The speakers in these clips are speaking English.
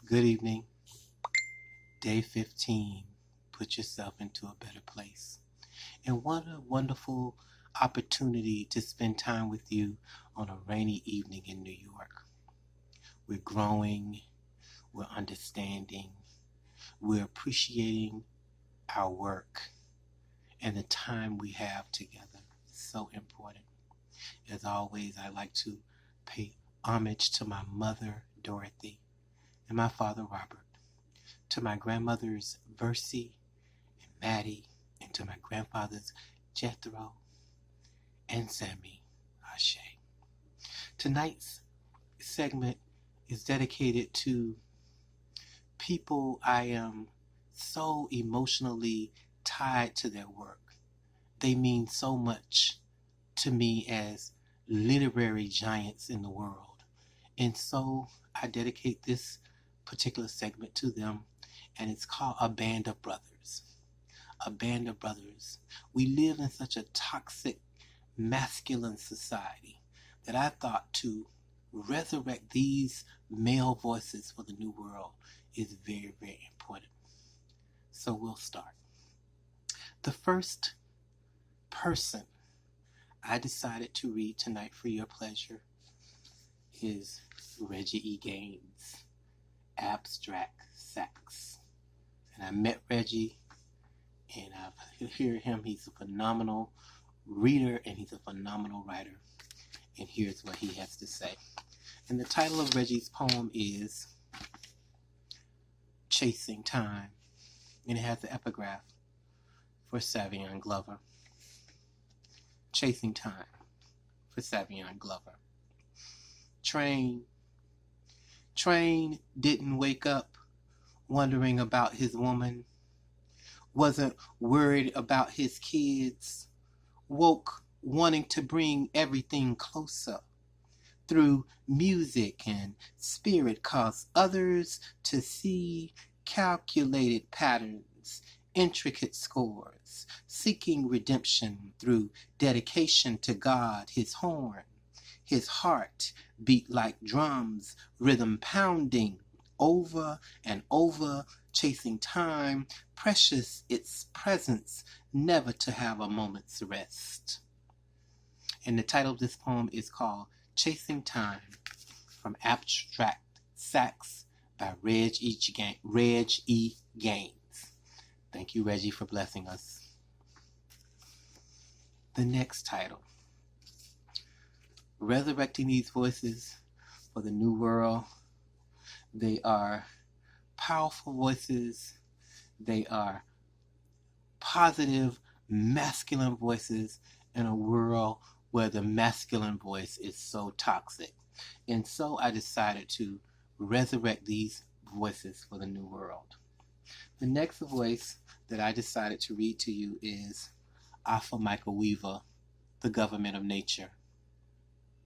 Good evening. Day 15. Put yourself into a better place. And what a wonderful opportunity to spend time with you on a rainy evening in New York. We're growing, we're understanding, we're appreciating our work and the time we have together. It's so important. As always, I like to pay homage to my mother, Dorothy, and my father, Robert, to my grandmothers, Versie and Maddie, and to my grandfathers, Jethro and Sammy Ashe. Tonight's segment is dedicated to people I am so emotionally tied to their work. They mean so much to me as literary giants in the world. And so I dedicate this particular segment to them, and it's called A Band of Brothers. A Band of Brothers. We live in such a toxic, masculine society that I thought to resurrect these male voices for the new world is very, very important. So we'll start. The first person I decided to read tonight for your pleasure is Reggie E. Gaines, Abstract Sax. And I met Reggie, and I hear him. He's a phenomenal reader, and he's a phenomenal writer. And here's what he has to say. And the title of Reggie's poem is Chasing Time. And it has the epigraph for Savion Glover. Chasing Time for Savion Glover. Train didn't wake up wondering about his woman, wasn't worried about his kids, woke wanting to bring everything closer through music and spirit, cause others to see calculated patterns, intricate scores, seeking redemption through dedication to God. His horn, his heart beat like drums, rhythm pounding over and over, chasing time, precious its presence, never to have a moment's rest. And the title of this poem is called Chasing Time, from Abstract Sax by Reg E. Gaines. Thank you, Reggie, for blessing us. The next title, Resurrecting These Voices for the New World. They are powerful voices. They are positive, masculine voices in a world where the masculine voice is so toxic. And so I decided to resurrect these voices for the new world. The next voice that I decided to read to you is Afaa Michael Weaver, The Government of Nature,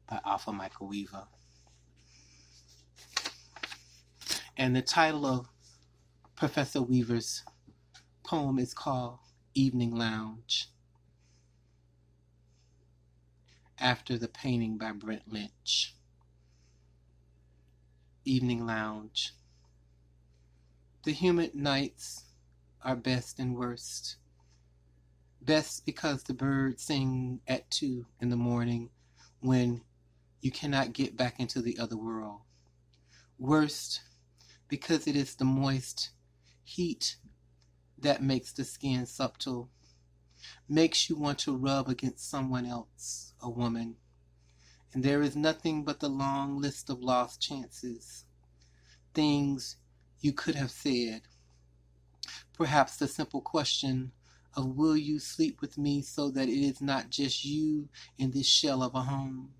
by Afaa Michael Weaver. And the title of Professor Weaver's poem is called Evening Lounge, after the painting by Brent Lynch. Evening Lounge. The humid nights are best and worst. Best because the birds sing at 2 in the morning when you cannot get back into the other world. Worst because it is the moist heat that makes the skin subtle, makes you want to rub against someone else, a woman. And there is nothing but the long list of lost chances, things you could have said. Perhaps the simple question of will you sleep with me so that it is not just you in this shell of a home.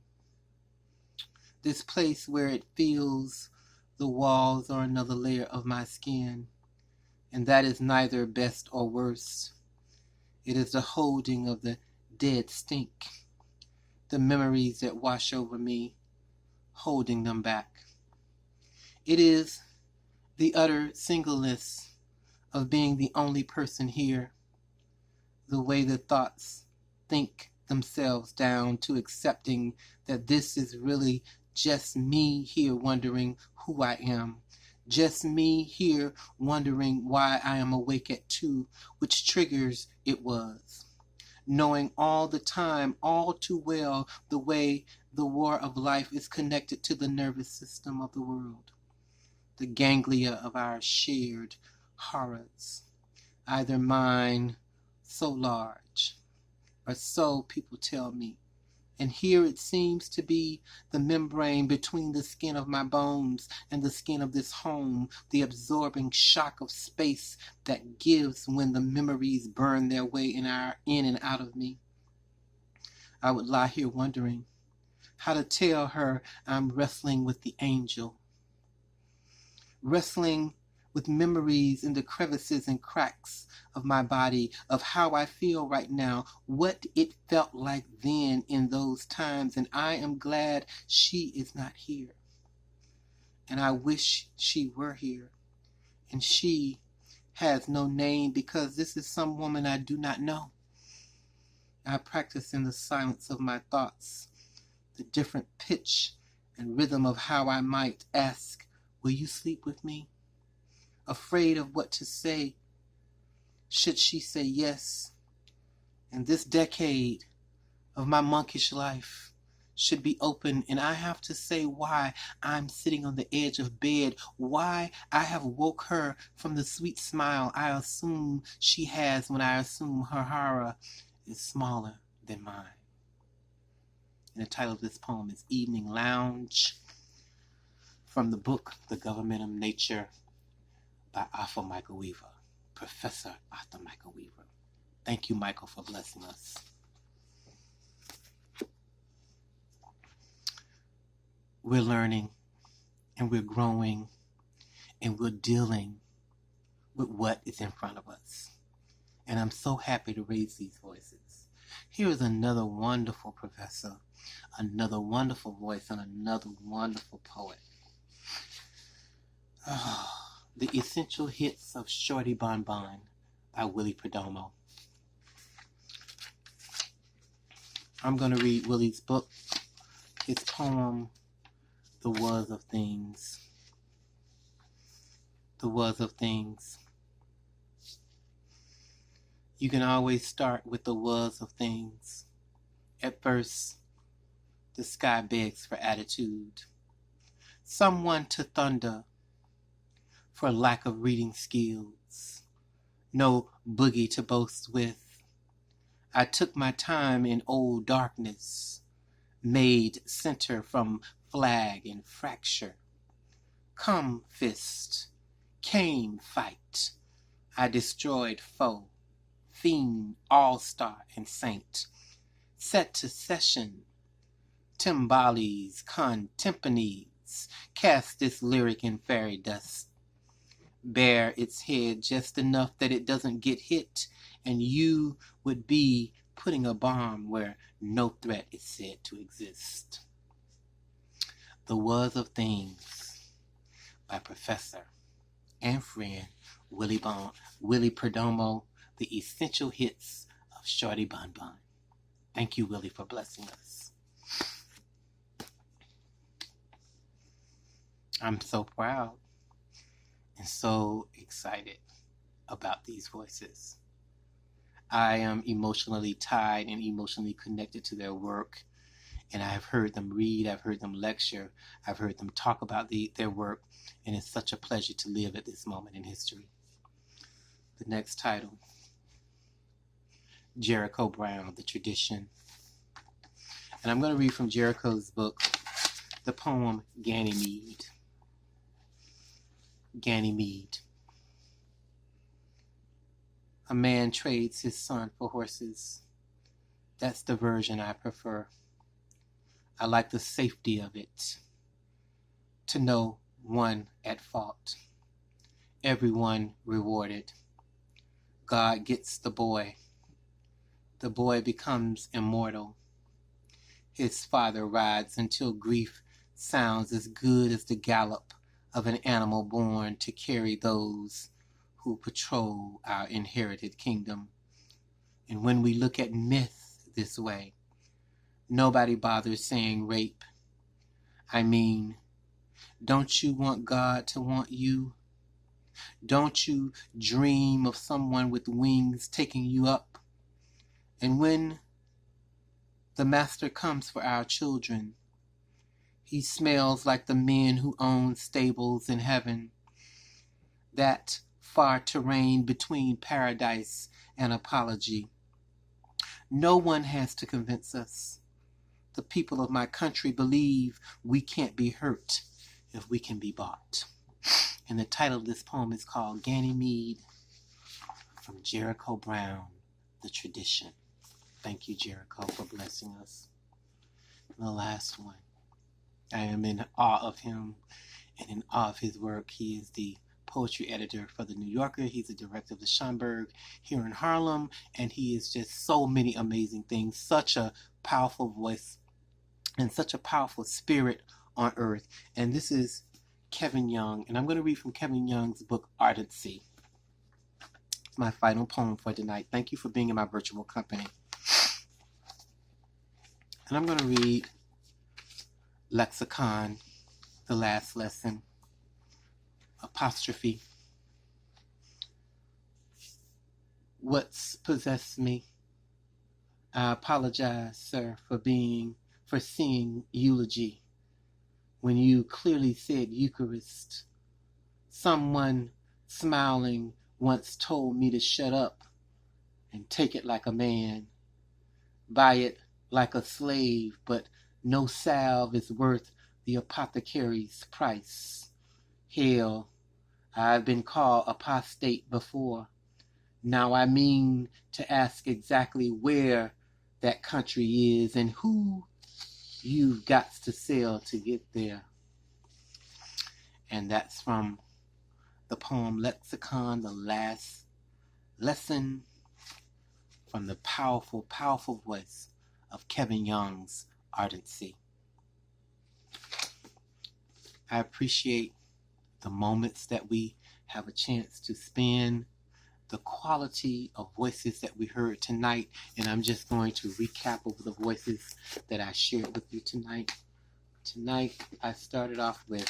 This place where it feels the walls are another layer of my skin, and that is neither best or worse. It is the holding of the dead stink, the memories that wash over me, holding them back. It is the utter singleness of being the only person here, the way the thoughts think themselves down to accepting that this is really just me here wondering who I am, Just me here wondering why I am awake at 2, which triggers it was. Knowing all the time, all too well, the way the war of life is connected to the nervous system of the world. The ganglia of our shared horrors. Either mine, so large, or so people tell me. And here it seems to be the membrane between the skin of my bones and the skin of this home, the absorbing shock of space that gives when the memories burn their way in and out of me. I would lie here wondering how to tell her I'm wrestling with the angel, wrestling with memories in the crevices and cracks of my body, of how I feel right now, what it felt like then in those times, and I am glad she is not here. And I wish she were here. And she has no name because this is some woman I do not know. I practice in the silence of my thoughts, the different pitch and rhythm of how I might ask, will you sleep with me? Afraid of what to say, should she say yes. And this decade of my monkish life should be open, and I have to say why I'm sitting on the edge of bed, why I have woke her from the sweet smile I assume she has when I assume her horror is smaller than mine. And the title of this poem is Evening Lounge, from the book The Government of Nature by Afaa Michael Weaver, Professor Afaa Michael Weaver. Thank you, Michael, for blessing us. We're learning, and we're growing, and we're dealing with what is in front of us. And I'm so happy to raise these voices. Here is another wonderful professor, another wonderful voice, and another wonderful poet. The Essential Hits of Shorty Bon Bon by Willie Perdomo. I'm going to read Willie's book, his poem, The Was of Things. The Was of Things. You can always start with the was of things. At first, the sky begs for attitude. Someone to thunder for lack of reading skills. No boogie to boast with. I took my time in old darkness, made center from flag and fracture. Come fist, came fight. I destroyed foe, fiend, all-star, and saint. Set to session, timbales, contemporaries, cast this lyric in fairy dust. Bare its head just enough that it doesn't get hit, and you would be putting a bomb where no threat is said to exist. The Was of Things by Professor and friend Willie Perdomo, the Essential Hits of Shorty Bon Bon. Thank you, Willie, for blessing us. I'm so proud and so excited about these voices. I am emotionally tied and emotionally connected to their work, and I have heard them read, I've heard them lecture, I've heard them talk about their work, and it's such a pleasure to live at this moment in history. The next title, Jericho Brown, The Tradition. And I'm going to read from Jericho's book, the poem Ganymede. Ganymede. A man trades his son for horses. That's the version I prefer. I like the safety of it. To know one at fault. Everyone rewarded. God gets the boy. The boy becomes immortal. His father rides until grief sounds as good as the gallop of an animal born to carry those who patrol our inherited kingdom. And when we look at myth this way, nobody bothers saying rape. I mean, Don't you want God to want you? Don't you dream of someone with wings taking you up? And when the master comes for our children, he smells like the men who own stables in heaven, that far terrain between paradise and apology. No one has to convince us. The people of my country believe we can't be hurt if we can be bought. And the title of this poem is called Ganymede, from Jericho Brown, The Tradition. Thank you, Jericho, for blessing us. And the last one. I am in awe of him and in awe of his work. He is the poetry editor for The New Yorker. He's the director of the Schomburg here in Harlem. And he is just so many amazing things. Such a powerful voice and such a powerful spirit on earth. And this is Kevin Young. And I'm going to read from Kevin Young's book, Ardency. It's my final poem for tonight. Thank you for being in my virtual company. And I'm going to read Lexicon, the last lesson, apostrophe. What's possessed me? I apologize, sir, for seeing eulogy when you clearly said Eucharist. Someone smiling once told me to shut up and take it like a man, buy it like a slave, but no salve is worth the apothecary's price. Hell, I've been called apostate before. Now I mean to ask exactly where that country is and who you've got to sell to get there. And that's from the poem Lexicon, the last lesson, from the powerful, powerful voice of Kevin Young's Ardency. I appreciate the moments that we have a chance to spend, the quality of voices that we heard tonight, and I'm just going to recap over the voices that I shared with you tonight. Tonight, I started off with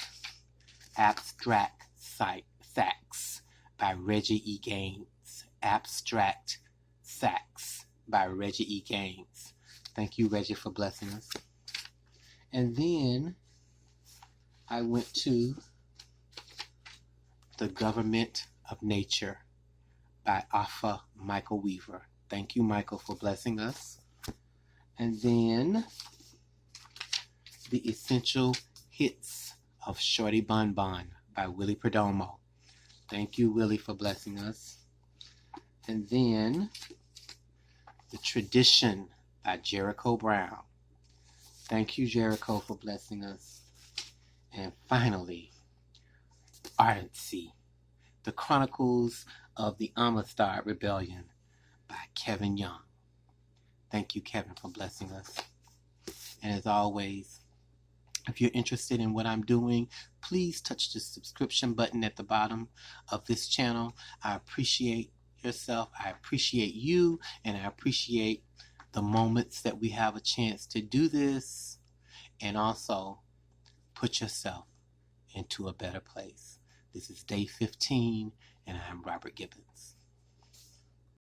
Abstract Sax by Reggie E. Gaines. Abstract Sax by Reggie E. Gaines. Thank you, Reggie, for blessing us. And then I went to The Government of Nature by Afaa Michael Weaver. Thank you, Michael, for blessing us. And then The Essential Hits of Shorty Bun Bun by Willie Perdomo. Thank you, Willie, for blessing us. And then The Tradition by Jericho Brown. Thank you, Jericho, for blessing us. And finally, Ardency, The Chronicles of the Amistad Rebellion by Kevin Young. Thank you, Kevin, for blessing us. And as always, if you're interested in what I'm doing, please touch the subscription button at the bottom of this channel. I appreciate yourself. I appreciate you. And I appreciate the moments that we have a chance to do this. And also put yourself into a better place. This is day 15, and I'm Robert Gibbons.